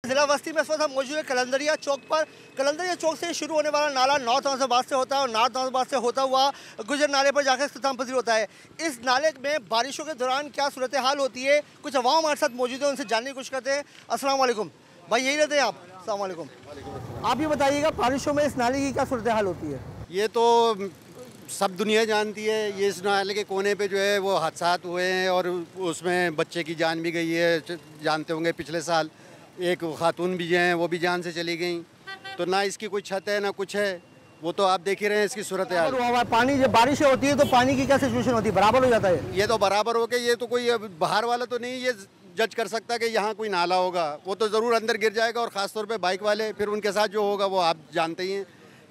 जिला बस्ती में इस वक्त हम मौजूद है कलंदरिया चौक पर। कलंदरिया चौक से शुरू होने वाला नाला नॉर्थ नौजबाद से होता है और नॉर्थ नौजबाद से होता हुआ गुजर नाले पर जाकर इख्तिताम पजीर होता है। इस नाले में बारिशों के दौरान क्या सूरत हाल होती है, कुछ अवाम हमारे साथ मौजूद है, उनसे जानने की कोशिश करते हैं। अस्सलाम वालेकुम भाई, यही रहते हैं आप? अस्सलाम वालेकुम। आप ये बताइएगा बारिशों में इस नाले की क्या सूरत हाल होती है? ये तो सब दुनिया जानती है। ये इस नाले के कोने पे जो है वो हादसात हुए हैं और उसमें बच्चे की जान भी गई है। जानते होंगे पिछले साल एक खातून भी हैं, वो भी जान से चली गई। तो ना इसकी कोई छत है ना कुछ है, वो तो आप देख ही रहे हैं इसकी सूरत हाल। पानी जब बारिशें होती है तो पानी की क्या सिचुएशन होती है? बराबर हो जाता है? ये तो बराबर हो के, ये तो कोई बाहर वाला तो नहीं ये जज कर सकता कि यहाँ कोई नाला होगा। वो तो ज़रूर अंदर गिर जाएगा और ख़ास तौर पे बाइक वाले, फिर उनके साथ जो होगा वो आप जानते ही हैं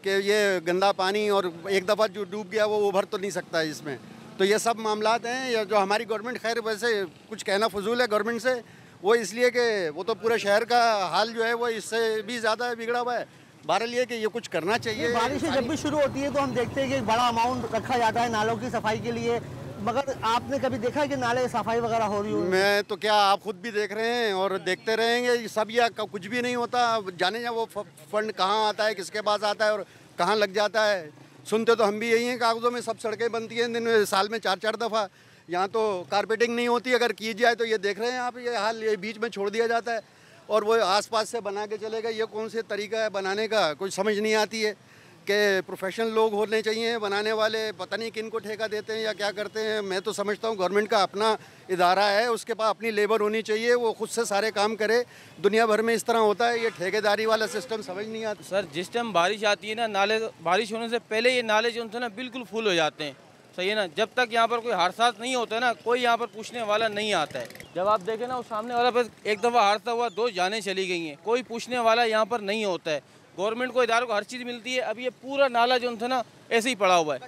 कि ये गंदा पानी, और एक दफ़ा जो डूब गया वो उभर तो नहीं सकता है इसमें। तो ये सब मामलात हैं। या जो हमारी गवर्नमेंट, खैर वैसे कुछ कहना फजूल है गवर्नमेंट से, वो इसलिए कि वो तो पूरे शहर का हाल जो है वो इससे भी ज़्यादा बिगड़ा हुआ है। बहरहाल ये कि ये कुछ करना चाहिए। बारिशें जब भी शुरू होती है तो हम देखते हैं कि एक बड़ा अमाउंट रखा जाता है नालों की सफाई के लिए, मगर आपने कभी देखा है कि नाले सफाई वगैरह हो रही हो? मैं तो क्या, आप खुद भी देख रहे हैं और देखते रहेंगे सब। या कुछ भी नहीं होता, जाने जा वो फंड कहाँ आता है, किसके पास आता है और कहाँ लग जाता है। सुनते तो हम भी यही हैं, कागज़ों में सब सड़कें बनती हैं दिन में, साल में 4-4 दफ़ा। यहाँ तो कारपेटिंग नहीं होती, अगर की जाए तो ये देख रहे हैं आप, ये हाल ये बीच में छोड़ दिया जाता है और वो आसपास से बना के चलेगा। ये कौन से तरीका है बनाने का, कुछ समझ नहीं आती है कि प्रोफेशनल लोग होने चाहिए बनाने वाले, पता नहीं किन को ठेका देते हैं या क्या करते हैं। मैं तो समझता हूँ गवर्नमेंट का अपना इदारा है, उसके पास अपनी लेबर होनी चाहिए, वो खुद से सारे काम करे। दुनिया भर में इस तरह होता है, ये ठेकेदारी वाला सिस्टम समझ नहीं आता। सर जिस टाइम बारिश आती है ना, नाले बारिश होने से पहले ये नाले जो होते हैं ना बिल्कुल फुल हो जाते हैं, सही है ना। जब तक यहाँ पर कोई हादसा नहीं होता है ना, कोई यहाँ पर पूछने वाला नहीं आता है। जब आप देखें ना उस सामने वाला पर एक दफ़ा हादसा हुआ, 2 जानें चली गई हैं, कोई पूछने वाला यहाँ पर नहीं होता है। गवर्नमेंट को, इदारों को हर चीज़ मिलती है। अब ये पूरा नाला जो था ना ऐसे ही पड़ा हुआ है,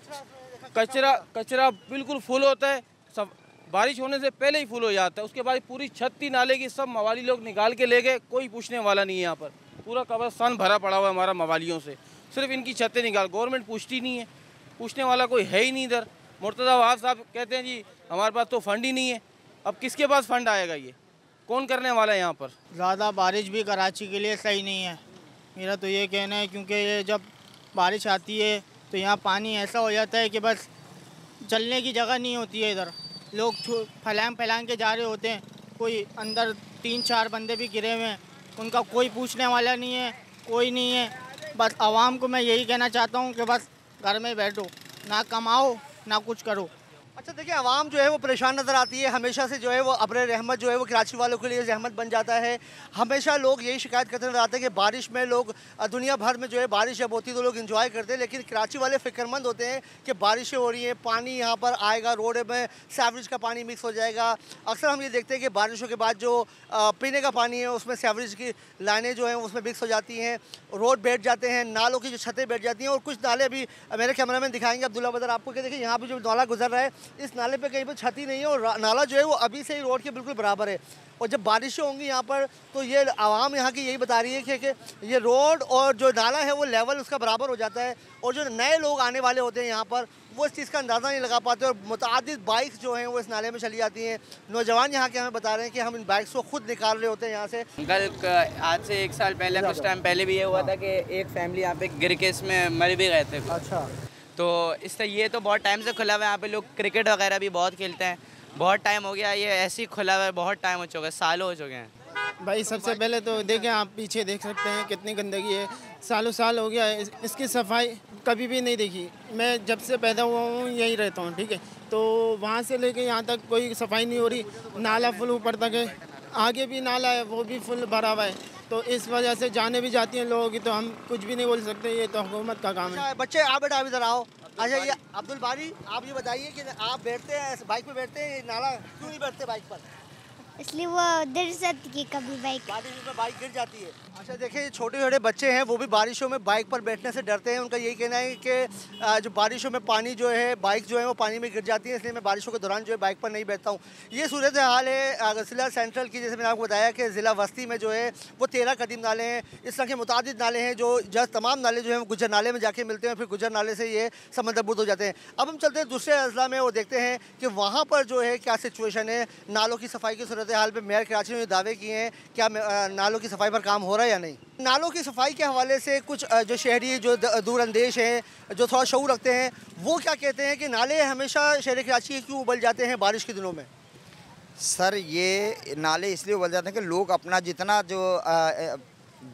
कचरा बिल्कुल फुल होता है, सब बारिश होने से पहले ही फुल हो जाता है। उसके बाद पूरी छत थी नाले की, सब मवाली लोग निकाल के ले गए, कोई पूछने वाला नहीं है। यहाँ पर पूरा कब्रिस्तान भरा पड़ा हुआ है हमारा मवालियों से, सिर्फ इनकी छतें निकाल, गवर्नमेंट पूछती नहीं है, पूछने वाला कोई है ही नहीं इधर। मुर्तज़ा वहाब साहब कहते हैं जी हमारे पास तो फंड ही नहीं है। अब किसके पास फंड आएगा? ये कौन करने वाला है? यहाँ पर ज़्यादा बारिश भी कराची के लिए सही नहीं है, मेरा तो ये कहना है। क्योंकि ये जब बारिश आती है तो यहाँ पानी ऐसा हो जाता है कि बस चलने की जगह नहीं होती है। इधर लोग फैलांग के जा रहे होते हैं, कोई अंदर 3-4 बंदे भी गिरे हुए हैं, उनका कोई पूछने वाला नहीं है, कोई नहीं है। बस आवाम को मैं यही कहना चाहता हूँ कि बस घर में बैठो, ना कमाओ ना कुछ करो। अच्छा देखिए, आवाम जो है वो परेशान नज़र आती है हमेशा से। जो है वो अब्र रहमत जो है वो कराची वालों के लिए रहमत बन जाता है। हमेशा लोग यही शिकायत करते नजर आते हैं कि बारिश में लोग, दुनिया भर में जो है बारिश जब होती है तो लोग इंजॉय करते हैं, लेकिन कराची वाले फ़िक्रमंद होते हैं कि बारिशें हो रही हैं, पानी यहाँ पर आएगा, रोड में सेवरेज का पानी मिक्स हो जाएगा। अक्सर हम ये देखते हैं कि बारिशों के बाद जो पीने का पानी है उसमें सेवरेज की लाइनें जो हैं उसमें मिक्स हो जाती हैं, रोड बैठ जाते हैं, नालों की जो छतें बैठ जाती हैं। और कुछ नाले अभी मेरे कैमरामैन दिखाएंगे अब्दुल्ला बदर आपको, कि देखिए यहाँ पर जो नाला गुजर रहा है, इस नाले पे कहीं पर छत ही नहीं है और नाला जो है वो अभी से ही रोड के बिल्कुल बराबर है। और जब बारिशें होंगी यहाँ पर तो ये आवाम यहाँ की यही बता रही है कि ये रोड और जो नाला है वो लेवल उसका बराबर हो जाता है। और जो नए लोग आने वाले होते हैं यहाँ पर वो इस चीज़ का अंदाज़ा नहीं लगा पाते और मुतअद्दिद बाइक्स जो हैं वो इस नाले में चली जाती हैं। नौजवान यहाँ के हमें बता रहे हैं कि हम इन बाइक्स को खुद निकाल रहे होते हैं यहाँ से। कल आज से 1 साल पहले, कुछ टाइम पहले भी ये हुआ था कि एक फैमिली यहाँ पे गिर के इसमें मर भी गए थे। अच्छा, तो इससे ये तो बहुत टाइम से खुला हुआ है, यहाँ पे लोग क्रिकेट वगैरह भी बहुत खेलते हैं। बहुत टाइम हो गया ये ऐसे ही खुला हुआ है, बहुत टाइम हो चुका है, सालों हो चुके हैं। भाई सबसे पहले तो देखें, आप पीछे देख सकते हैं कितनी गंदगी है, सालों साल हो गया है। इसकी सफाई कभी भी नहीं देखी। मैं जब से पैदा हुआ हूँ यहीं रहता हूँ, ठीक है। तो वहाँ से लेके यहाँ तक कोई सफाई नहीं हो रही। नाला फुल ऊपर तक है, आगे भी नाला है वो भी फुल भरा हुआ है। तो इस वजह से जाने भी जाती हैं लोगों की, तो हम कुछ भी नहीं बोल सकते, ये तो हुकूमत का काम है। बच्चे आप बेटा इधर आओ। अच्छा ये अब्दुल बारी, आप ये बताइए कि आप बैठते हैं बाइक पे, बैठते हैं, नाला क्यों नहीं बैठते बाइक पर? इसलिए वो गिर सकती है कभी बाइक, बारिश में बाइक गिर जाती है। अच्छा देखिए, छोटे छोटे बच्चे हैं वो भी बारिशों में बाइक पर बैठने से डरते हैं। उनका यही कहना है कि जो बारिशों में पानी जो है, बाइक जो है वो पानी में गिर जाती है, इसलिए मैं बारिशों के दौरान जो है बाइक पर नहीं बैठता हूँ। ये सूरत हाल है ज़िला सेंट्रल की। जैसे मैंने आपको बताया कि ज़िला वस्ती में जो है वो 13 कदीम नाले हैं। इस तरह के मुतादिद नाले हैं जो तमाम नाले जो हैं वो गुजर नाले में जाके मिलते हैं, फिर गुजर नाले से ये समंदरबुर्द हो जाते हैं। अब हम चलते हैं दूसरे अजला में और देखते हैं कि वहाँ पर जो है क्या सिचुएशन है, नालों की सफाई की सूरत सूरत हाल पे मेयर कराची ने दावे किए हैं, क्या नालों की सफाई पर काम हो रहा है या नहीं? नालों की सफाई के हवाले से कुछ जो शहरी जो दूरअंदेश हैं, जो थोड़ा शऊर रखते हैं, वो क्या कहते हैं कि नाले हमेशा शहर कराची के क्यों उबल जाते हैं बारिश के दिनों में? सर ये नाले इसलिए उबल जाते हैं कि लोग अपना जितना जो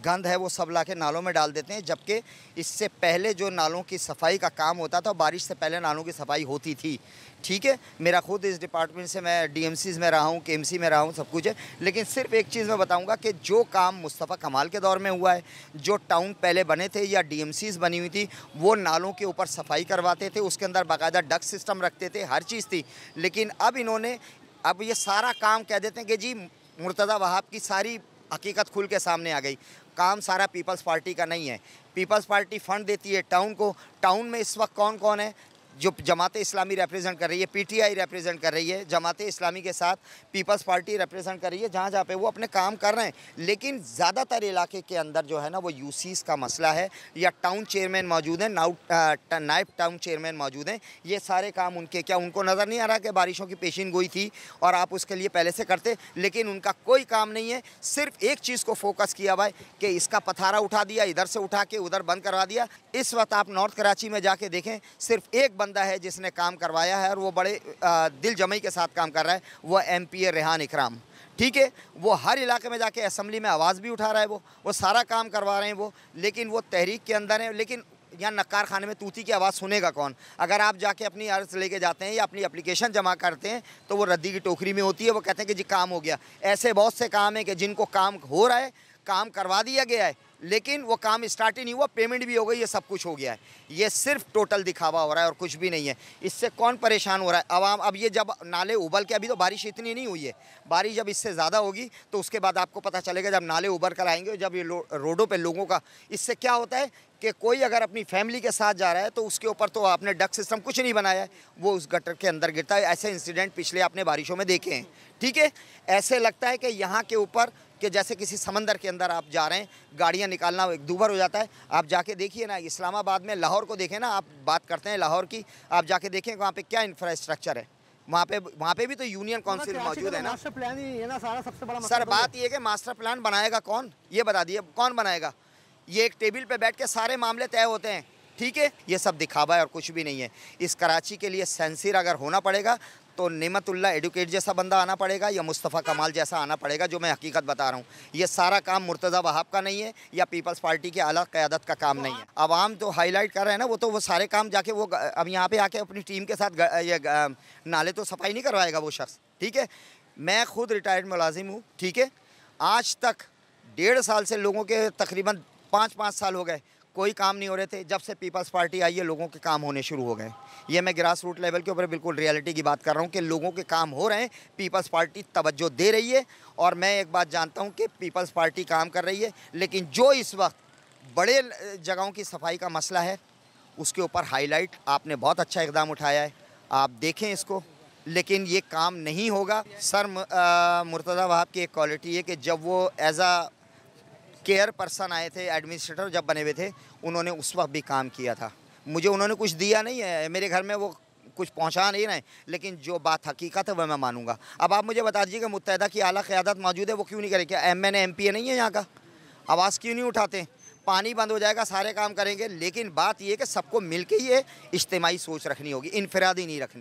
गंद है वो सब लाके नालों में डाल देते हैं, जबकि इससे पहले जो नालों की सफाई का काम होता था, बारिश से पहले नालों की सफाई होती थी। ठीक है, मेरा खुद इस डिपार्टमेंट से, मैं डीएमसीज़ में रहा हूँ, केएमसी में रहा हूँ, सब कुछ है। लेकिन सिर्फ एक चीज़ मैं बताऊँगा कि जो काम मुस्तफ़ा कमाल के दौर में हुआ है, जो टाउन पहले बने थे या डीएमसीज़ बनी हुई थी, वो नालों के ऊपर सफाई करवाते थे, उसके अंदर बाकायदा डक सिस्टम रखते थे, हर चीज़ थी। लेकिन अब इन्होंने अब ये सारा काम कह देते हैं कि जी मुर्तज़ा वहाब की सारी हकीकत खुल के सामने आ गई। काम सारा पीपल्स पार्टी का नहीं है। पीपल्स पार्टी फ़ंड देती है टाउन को। टाउन में इस वक्त कौन कौन है जो जमात इस्लामी रिप्रेजेंट कर रही है, पीटीआई रिप्रेजेंट कर रही है, जमात इस्लामी के साथ पीपल्स पार्टी रिप्रेजेंट कर रही है, जहाँ जहाँ पे वो अपने काम कर रहे हैं। लेकिन ज़्यादातर इलाके के अंदर जो है ना वो यूसीज़ का मसला है, या टाउन चेयरमैन मौजूद हैं, नायब टाउन चेयरमैन मौजूद हैं। ये सारे काम उनके, क्या उनको नज़र नहीं आ रहा कि बारिशों की पेशिन गोई थी और आप उसके लिए पहले से करते? लेकिन उनका कोई काम नहीं है। सिर्फ एक चीज़ को फोकस किया हुआ है कि इसका पथारा उठा दिया, इधर से उठा के उधर बंद करवा दिया। इस वक्त आप नॉर्थ कराची में जाके देखें, सिर्फ एक बंदा है जिसने काम करवाया है और वो बड़े दिल जमई के साथ काम कर रहा है, वो एमपी रेहान इकराम। ठीक है, वो हर इलाके में जाके असेंबली में आवाज़ भी उठा रहा है, वो सारा काम करवा रहे हैं वो। लेकिन वो तहरीक के अंदर है। लेकिन यहाँ नक्कार खाने में तूती की आवाज़ सुनेगा कौन? अगर आप जाके अपनी अर्ज़ लेके जाते हैं या अपनी एप्लीकेशन जमा करते हैं तो वो रद्दी की टोकरी में होती है। वो कहते हैं कि जी काम हो गया। ऐसे बहुत से काम हैं कि जिनको काम हो रहा है, काम करवा दिया गया है, लेकिन वो काम स्टार्ट ही नहीं हुआ, पेमेंट भी हो गई, ये सब कुछ हो गया है। ये सिर्फ टोटल दिखावा हो रहा है और कुछ भी नहीं है। इससे कौन परेशान हो रहा है? आवाम। अब ये जब नाले उबल के, अभी तो बारिश इतनी नहीं हुई है, बारिश जब इससे ज़्यादा होगी तो उसके बाद आपको पता चलेगा, जब नाले उबर कर आएंगे, जब ये रोडों पे लोगों का, इससे क्या होता है कि कोई अगर अपनी फैमिली के साथ जा रहा है तो उसके ऊपर तो आपने डक सिस्टम कुछ नहीं बनाया है, वो उस गटर के अंदर गिरता है। ऐसे इंसिडेंट पिछले आपने बारिशों में देखे हैं। ठीक है, ऐसे लगता है कि यहाँ के ऊपर कि जैसे किसी समंदर के अंदर आप जा रहे हैं, गाड़ियाँ निकालना एक दूभर हो जाता है। आप जाके देखिए ना, इस्लामाबाद में, लाहौर को देखें ना, आप बात करते हैं लाहौर की, आप जाके देखें वहाँ पे क्या इंफ्रास्ट्रक्चर है। वहाँ पे भी तो यूनियन काउंसिल मौजूद है ना। मास्टर प्लान ही है ना सारा, सबसे बड़ा सर बात ये है कि मास्टर प्लान बनाएगा कौन, ये बता दिए कौन बनाएगा? ये एक टेबल पे बैठ के सारे मामले तय होते हैं। ठीक है, ये सब दिखावा है और कुछ भी नहीं है। इस कराची के लिए सेंसिर अगर होना पड़ेगा तो नेमतुल्ला एडुकेट जैसा बंदा आना पड़ेगा या मुस्तफ़ा कमाल जैसा आना पड़ेगा, जो मैं हकीकत बता रहा हूँ। ये सारा काम मुर्तज़ा वहाब का नहीं है या पीपल्स पार्टी के आला क़यादत का काम नहीं है। आवाम तो हाईलाइट कर रहे हैं ना, वो सारे काम जाके वो अब यहाँ पे आके अपनी टीम के साथ ये नाले तो सफाई नहीं करवाएगा वो शख्स। ठीक है, मैं खुद रिटायर्ड मुलाजिम हूँ। ठीक है, आज तक 1.5 साल से लोगों के तकरीबन 5 साल हो गए, कोई काम नहीं हो रहे थे। जब से पीपल्स पार्टी आई है, लोगों के काम होने शुरू हो गए। ये मैं ग्रास रूट लेवल के ऊपर बिल्कुल रियलिटी की बात कर रहा हूँ कि लोगों के काम हो रहे हैं, पीपल्स पार्टी तवज्जो दे रही है। और मैं एक बात जानता हूँ कि पीपल्स पार्टी काम कर रही है, लेकिन जो इस वक्त बड़े जगहों की सफाई का मसला है, उसके ऊपर हाईलाइट आपने बहुत अच्छा इक़दाम उठाया है, आप देखें इसको। लेकिन ये काम नहीं होगा। सर मुर्तज़ा वहाब की एक क्वालिटी है कि जब वो एज आ केयर पर्सन आए थे, एडमिनिस्ट्रेटर जब बने हुए थे, उन्होंने उस वक्त भी काम किया था। मुझे उन्होंने कुछ दिया नहीं है, मेरे घर में वो कुछ पहुंचा नहीं रहे, लेकिन जो बात हकीकत है वह मैं मानूंगा। अब आप मुझे बता दीजिए कि मुत्तहिदा की आला क़यादत मौजूद है, वो क्यों नहीं करे? क्या MN MP नहीं है यहाँ का? आवाज़ क्यों नहीं उठाते? पानी बंद हो जाएगा, सारे काम करेंगे। लेकिन बात यह है कि सबको मिल के ये इज्तिमाई सोच रखनी होगी, इनफरादी नहीं रखनी।